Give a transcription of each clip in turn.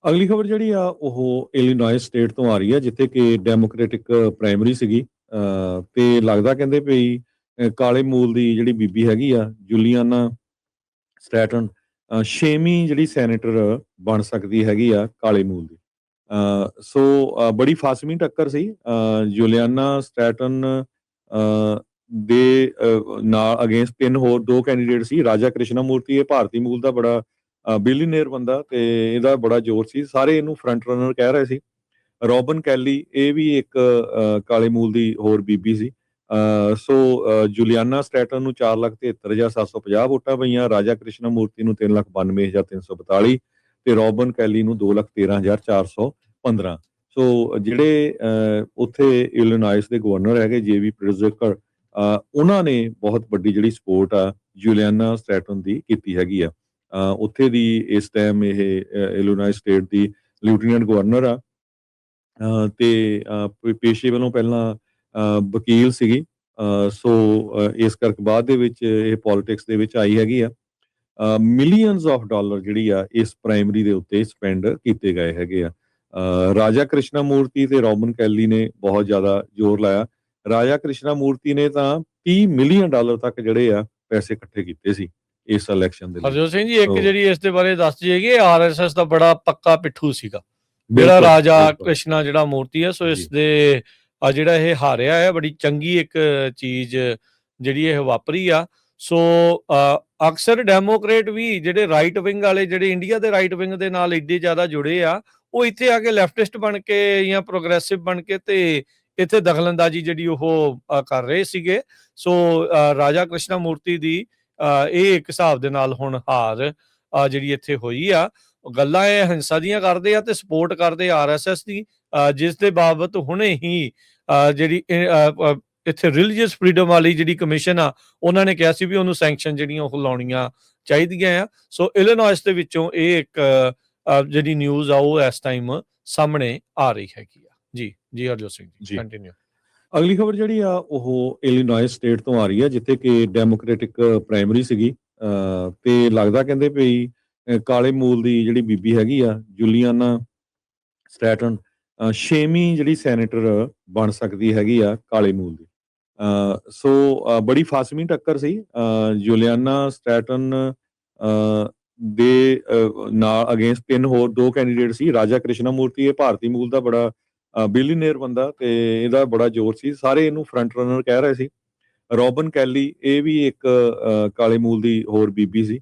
ਅਗਲੀ ਖਬਰ ਜਿਹੜੀ ਆ ਉਹ ਇਲੀਨੋਇਸ ਸਟੇਟ ਤੋਂ ਆ ਰਹੀ ਹੈ, ਜਿੱਥੇ ਕਿ ਡੈਮੋਕ੍ਰੈਟਿਕ ਪ੍ਰਾਇਮਰੀ ਸੀਗੀ। ਤੇ ਲੱਗਦਾ ਕਹਿੰਦੇ ਵੀ ਕਾਲੇ ਮੂਲ ਦੀ ਜਿਹੜੀ ਬੀਬੀ ਹੈਗੀ ਆ ਜੂਲੀਆਨਾ ਸਟੈਟਨ, ਛੇਵੀਂ ਜਿਹੜੀ ਸੈਨੇਟਰ ਬਣ ਸਕਦੀ ਹੈਗੀ ਆ ਕਾਲੇ ਮੂਲ ਦੀ। ਬੜੀ ਫਾਸਮੀ ਟੱਕਰ ਸੀ। ਜੂਲੀਆਨਾ ਸਟੈਟਨ ਦੇ ਨਾਲ ਅਗੇਂਸਟ ਤਿੰਨ ਹੋਰ ਦੋ ਕੈਂਡੀਡੇਟ ਸੀ। ਰਾਜਾ ਕ੍ਰਿਸ਼ਨਾ ਮੂਰਤੀ, ਇਹ ਭਾਰਤੀ ਮੂਲ ਦਾ ਬੜਾ ਬਿਲੀਅਨੇਅਰ ਬੰਦਾ, ਤੇ ਇਹਦਾ ਬੜਾ ਜ਼ੋਰ ਸੀ। ਸਾਰੇ ਇਹਨੂੰ ਫਰੰਟ ਰਨਰ ਕਹਿ ਰਹੇ ਸੀ। ਰੋਬਨ ਕੈਲੀ, ਇਹ ਵੀ ਇੱਕ ਕਾਲੇ ਮੂਲ ਦੀ ਹੋਰ ਬੀਬੀ ਸੀ। ਜੂਲੀਆਨਾ ਸਟੈਟਨ ਨੂੰ 4,73,750 ਵੋਟਾਂ ਪਈਆਂ, ਰਾਜਾ ਕ੍ਰਿਸ਼ਨਾ ਮੂਰਤੀ ਨੂੰ 3,92,342 ਤੇ ਰੋਬਨ ਕੈਲੀ ਨੂੰ 2,13,415। ਜਿਹੜੇ ਉੱਥੇ ਇਲੀਨੋਇਸ ਦੇ ਗਵਰਨਰ ਹੈਗੇ ਜੇਵੀ ਪ੍ਰਿਜ਼ਕਰ, ਉਹਨਾਂ ਨੇ ਬਹੁਤ ਵੱਡੀ ਜਿਹੜੀ ਸਪੋਰਟ ਆ ਜੂਲੀਆਨਾ ਸਟੈਟਨ ਦੀ ਕੀਤੀ ਹੈਗੀ ਆ। ਉੱਥੇ ਦੀ ਇਸ ਟਾਈਮ ਇਹ ਇਲੀਨੋਇਸ ਸਟੇਟ ਦੀ ਲੈਫਟੀਨੈਂਟ ਗਵਰਨਰ ਆ, ਤੇ ਪੇਸ਼ੇ ਵੱਲੋਂ ਪਹਿਲਾਂ ਵਕੀਲ ਸੀਗੀ। ਇਸ ਕਰਕੇ ਬਾਅਦ ਦੇ ਵਿੱਚ ਇਹ ਪੋਲਿਟਿਕਸ ਦੇ ਵਿੱਚ ਆਈ ਹੈਗੀ ਆ। ਮਿਲੀਅਨਸ ਆਫ ਡਾਲਰ ਜਿਹੜੀ ਆ ਇਸ ਪ੍ਰਾਇਮਰੀ ਦੇ ਉੱਤੇ ਸਪੈਂਡ ਕੀਤੇ ਗਏ ਹੈਗੇ ਆ। ਰਾਜਾ ਕ੍ਰਿਸ਼ਨਾ ਮੂਰਤੀ ਤੇ ਰੋਬਨ ਕੈਲੀ ਨੇ ਬਹੁਤ ਜ਼ਿਆਦਾ ਜ਼ੋਰ ਲਾਇਆ। ਰਾਜਾ ਕ੍ਰਿਸ਼ਨਾ ਮੂਰਤੀ ਨੇ ਤਾਂ $30 ਮਿਲੀਅਨ ਤੱਕ ਜਿਹੜੇ ਆ ਪੈਸੇ ਇਕੱਠੇ ਕੀਤੇ ਸੀ ਇਸ ਇਲੈਕਸ਼ਨ ਦੇ ਲਈ। ਹਰਜੋਤ ਸਿੰਘ ਜੀ, ਇੱਕ ਜਿਹੜੀ ਇਸ ਦੇ ਬਾਰੇ ਦੱਸ ਜਾਈਏ, ਆਰਐਸਐਸ ਦਾ ਬੜਾ ਪੱਕਾ ਪਿੱਠੂ ਸੀਗਾ ਜਿਹੜਾ ਰਾਜਾ ਕ੍ਰਿਸ਼ਨਾ ਜਿਹੜਾ ਮੂਰਤੀ ਹੈ। ਇਸ ਦੇ ਜਿਹੜਾ ਇਹ ਹਾਰਿਆ ਹੈ, ਬੜੀ ਚੰਗੀ ਇੱਕ ਚੀਜ਼ ਜਿਹੜੀ ਇਹ ਵਾਪਰੀ ਆ। ਅਕਸਰ ਡੈਮੋਕ੍ਰੇਟ ਵੀ ਜਿਹੜੇ ਰਾਈਟ ਵਿੰਗ ਵਾਲੇ, ਜਿਹੜੇ ਇੰਡੀਆ ਦੇ ਰਾਈਟ ਵਿੰਗ ਦੇ ਨਾਲ ਏਡੇ ਜ਼ਿਆਦਾ ਜੁੜੇ ਆ, ਉਹ ਇੱਥੇ ਆ ਕੇ ਲੈਫਟਿਸਟ ਬਣ ਕੇ ਜਾਂ ਪ੍ਰੋਗਰੈਸਿਵ ਬਣ ਕੇ ਤੇ ਇੱਥੇ ਦਖਲਅੰਦਾਜ਼ੀ ਜਿਹੜੀ ਉਹ ਕਰ ਰਹੇ ਸੀਗੇ। ਰਾਜਾ ਕ੍ਰਿਸ਼ਨਾ ਮੂਰਤੀ ਦੀ ਇਹ ਇੱਕ ਹਿਸਾਬ ਦੇ ਨਾਲ ਹੁਣ ਹਾਰ ਜਿਹੜੀ ਇੱਥੇ ਹੋਈ ਆ। ਗੱਲਾਂ ਇਹ ਹਿੰਸਾ ਦੀਆਂ ਕਰਦੇ ਆ ਤੇ ਸਪੋਰਟ ਕਰਦੇ ਆਰਐਸਐਸ ਦੀ, ਜਿਸ ਦੇ ਬਾਬਤ ਹੁਣੇ ਹੀ ਜਿਹੜੀ ਇੱਥੇ ਰਿਲੀਜੀਅਸ ਫਰੀडम ਵਾਲੀ ਜਿਹੜੀ ਕਮਿਸ਼ਨ ਆ, ਉਹਨਾਂ ਨੇ ਕਿਹਾ ਸੀ ਵੀ ਉਹਨੂੰ ਸੈਂਕਸ਼ਨ ਜਿਹੜੀਆਂ ਉਹ ਲਾਉਣੀਆਂ ਚਾਹੀਦੀਆਂ ਆ। ਇਲੀਨੋਇਸ ਦੇ ਵਿੱਚੋਂ ਇਹ ਇੱਕ ਜਿਹੜੀ ਨਿਊਜ਼ ਆ ਉਹ ਇਸ ਟਾਈਮ ਸਾਹਮਣੇ ਆ ਰਹੀ ਹੈਗੀ ਆ। ਜੀ ਹਰਜੋਤ ਸਿੰਘ ਜੀ, ਕੰਟੀਨਿਊ। ਅਗਲੀ ਖਬਰ ਜਿਹੜੀ ਆ ਉਹ ਇਲੀਨੋਇਸ ਸਟੇਟ ਤੋਂ ਆ ਰਹੀ ਹੈ, ਜਿੱਥੇ ਕਿ ਡੈਮੋਕ੍ਰੈਟਿਕ ਪ੍ਰਾਇਮਰੀ ਸੀਗੀ। ਤੇ ਲੱਗਦਾ ਕਹਿੰਦੇ ਵੀ ਕਾਲੇ ਮੂਲ ਦੀ ਜਿਹੜੀ ਬੀਬੀ ਹੈਗੀ ਆ ਜੂਲੀਆਨਾ ਸਟੈਟਨ, ਛੇਵੀਂ ਜਿਹੜੀ ਸੈਨੇਟਰ ਬਣ ਸਕਦੀ ਹੈਗੀ ਆ ਕਾਲੇ ਮੂਲ ਦੀ। ਬੜੀ ਫਾਸਮੀ ਟੱਕਰ ਸੀ। ਜੂਲੀਆਨਾ ਸਟੈਟਨ ਦੇ ਨਾਲ ਅਗੇਂਸਟ ਤਿੰਨ ਹੋਰ ਦੋ ਕੈਂਡੀਡੇਟ ਸੀ। ਰਾਜਾ ਕ੍ਰਿਸ਼ਨਾ ਮੂਰਤੀ, ਇਹ ਭਾਰਤੀ ਮੂਲ ਦਾ ਬੜਾ ਬਿਲੀਅਨੇਅਰ ਬੰਦਾ, ਤੇ ਇਹਦਾ ਬੜਾ ਜ਼ੋਰ ਸੀ। ਸਾਰੇ ਇਹਨੂੰ ਫਰੰਟ ਰਨਰ ਕਹਿ ਰਹੇ ਸੀ। ਰੋਬਨ ਕੈਲੀ, ਇਹ ਵੀ ਇੱਕ ਕਾਲੇ ਮੂਲ ਦੀ ਹੋਰ ਬੀਬੀ ਸੀ।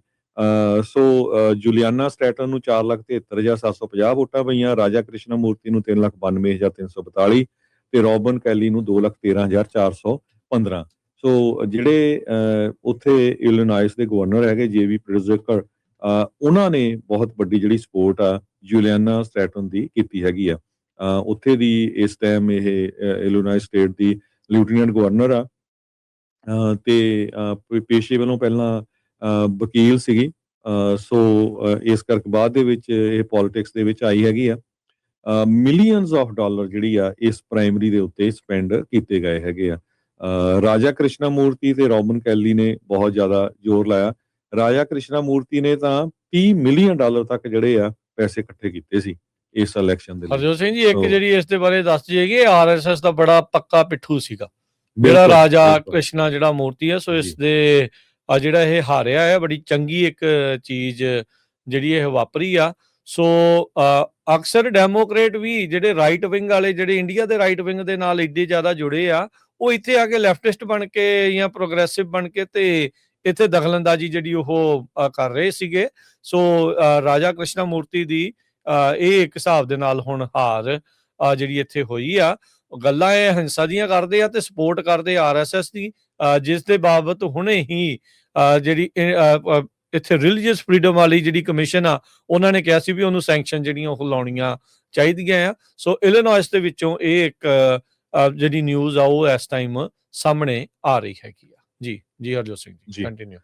ਜੂਲੀਆਨਾ ਸਟੈਟਨ ਨੂੰ 4,73,750 ਵੋਟਾਂ ਪਈਆਂ, ਰਾਜਾ ਕ੍ਰਿਸ਼ਨਾ ਮੂਰਤੀ ਨੂੰ 3,92,342 ਤੇ ਰੋਬਨ ਕੈਲੀ ਨੂੰ 2,13,415। ਜਿਹੜੇ ਉੱਥੇ ਇਲੀਨੋਇਸ ਦੇ ਗਵਰਨਰ ਹੈਗੇ ਜੇਵੀ ਪ੍ਰਿਜ਼ਕਰ, ਉਹਨਾਂ ਨੇ ਬਹੁਤ ਵੱਡੀ ਜਿਹੜੀ ਸਪੋਰਟ ਆ ਜੂਲੀਆਨਾ ਸਟੈਟਨ ਦੀ ਕੀਤੀ ਹੈਗੀ ਆ। ਉੱਥੇ ਦੀ ਇਸ ਟਾਈਮ ਇਹ ਇਲੀਨੋਇਸ ਸਟੇਟ ਦੀ ਲੈਫਟੀਨੈਂਟ ਗਵਰਨਰ ਆ, ਤੇ ਪੇਸ਼ੇ ਵੱਲੋਂ ਪਹਿਲਾਂ ਵਕੀਲ ਸੀਗੀ। ਇਸ ਕਰਕੇ ਬਾਅਦ ਦੇ ਵਿੱਚ ਇਹ ਪੋਲਿਟਿਕਸ ਦੇ ਵਿੱਚ ਆਈ ਹੈਗੀ ਆ। ਮਿਲੀਅਨਸ ਆਫ ਡਾਲਰ ਜਿਹੜੀ ਆ ਇਸ ਪ੍ਰਾਇਮਰੀ ਦੇ ਉੱਤੇ ਸਪੈਂਡ ਕੀਤੇ ਗਏ ਹੈਗੇ ਆ। ਰਾਜਾ ਕ੍ਰਿਸ਼ਨਾ ਮੂਰਤੀ ਤੇ ਰੋਬਨ ਕੈਲੀ ਨੇ ਬਹੁਤ ਜ਼ਿਆਦਾ ਜ਼ੋਰ ਲਾਇਆ। ਰਾਜਾ ਕ੍ਰਿਸ਼ਨਾ ਮੂਰਤੀ ਨੇ ਤਾਂ $30 ਮਿਲੀਅਨ ਤੱਕ ਜਿਹੜੇ ਆ ਪੈਸੇ ਇਕੱਠੇ ਕੀਤੇ ਸੀ ਇਸ ਇਲੈਕਸ਼ਨ ਦੇ ਲਈ। ਹਰਜੋਤ ਸਿੰਘ ਜੀ, ਇੱਕ ਜਿਹੜੀ ਇਸ ਦੇ ਬਾਰੇ ਦੱਸ ਜਾਈਏ, ਆਰਐਸਐਸ ਦਾ ਬੜਾ ਪੱਕਾ ਪਿੱਠੂ ਸੀਗਾ ਜਿਹੜਾ ਰਾਜਾ ਕ੍ਰਿਸ਼ਨਾ ਜਿਹੜਾ ਮੂਰਤੀ ਹੈ। ਇਸ ਦੇ ਜਿਹੜਾ ਇਹ ਹਾਰਿਆ ਹੈ, ਬੜੀ ਚੰਗੀ ਇੱਕ ਚੀਜ਼ ਜਿਹੜੀ ਇਹ ਵਾਪਰੀ ਆ। ਅਕਸਰ ਡੈਮੋਕ੍ਰੇਟ ਵੀ ਜਿਹੜੇ ਰਾਈਟ ਵਿੰਗ ਵਾਲੇ, ਜਿਹੜੇ ਇੰਡੀਆ ਦੇ ਰਾਈਟ ਵਿੰਗ ਦੇ ਨਾਲ ਏਡੇ ਜ਼ਿਆਦਾ ਜੁੜੇ ਆ, ਉਹ ਇੱਥੇ ਆ ਕੇ ਲੈਫਟਿਸਟ ਬਣ ਕੇ ਜਾਂ ਪ੍ਰੋਗਰੈਸਿਵ ਬਣ ਕੇ ਤੇ ਇੱਥੇ ਦਖਲਅੰਦਾਜ਼ੀ ਜਿਹੜੀ ਉਹ ਕਰ ਰਹੇ ਸੀਗੇ। ਰਾਜਾ ਕ੍ਰਿਸ਼ਨਾ ਮੂਰਤੀ ਦੀ ਇਹ ਇੱਕ ਹਿਸਾਬ ਦੇ ਨਾਲ ਹੁਣ ਹਾਰ ਜਿਹੜੀ ਇੱਥੇ ਹੋਈ ਆ। ਗੱਲਾਂ ਇਹ ਹਿੰਸਾ ਦੀਆਂ ਕਰਦੇ ਆ ਤੇ ਸਪੋਰਟ ਕਰਦੇ ਆਰਐਸਐਸ ਦੀ, ਜਿਸ ਦੇ ਬਾਬਤ ਹੁਣੇ ਹੀ ਜਿਹੜੀ ਇੱਥੇ ਰਿਲੀਜੀਅਸ ਫਰੀडम ਵਾਲੀ ਜਿਹੜੀ ਕਮਿਸ਼ਨ ਆ, ਉਹਨਾਂ ਨੇ ਕਿਹਾ ਸੀ ਵੀ ਉਹਨੂੰ ਸੈਂਕਸ਼ਨ ਜਿਹੜੀਆਂ ਉਹ ਲਾਉਣੀਆਂ ਚਾਹੀਦੀਆਂ ਆ। ਇਲੀਨੋਇਸ ਦੇ ਵਿੱਚੋਂ ਇਹ ਇੱਕ ਜਿਹੜੀ ਨਿਊਜ਼ ਆ ਉਹ ਇਸ ਟਾਈਮ ਸਾਹਮਣੇ ਆ ਰਹੀ ਹੈਗੀ ਆ। ਜੀ ਹਰਜੋਤ ਸਿੰਘ ਜੀ, ਕੰਟੀਨਿਊ।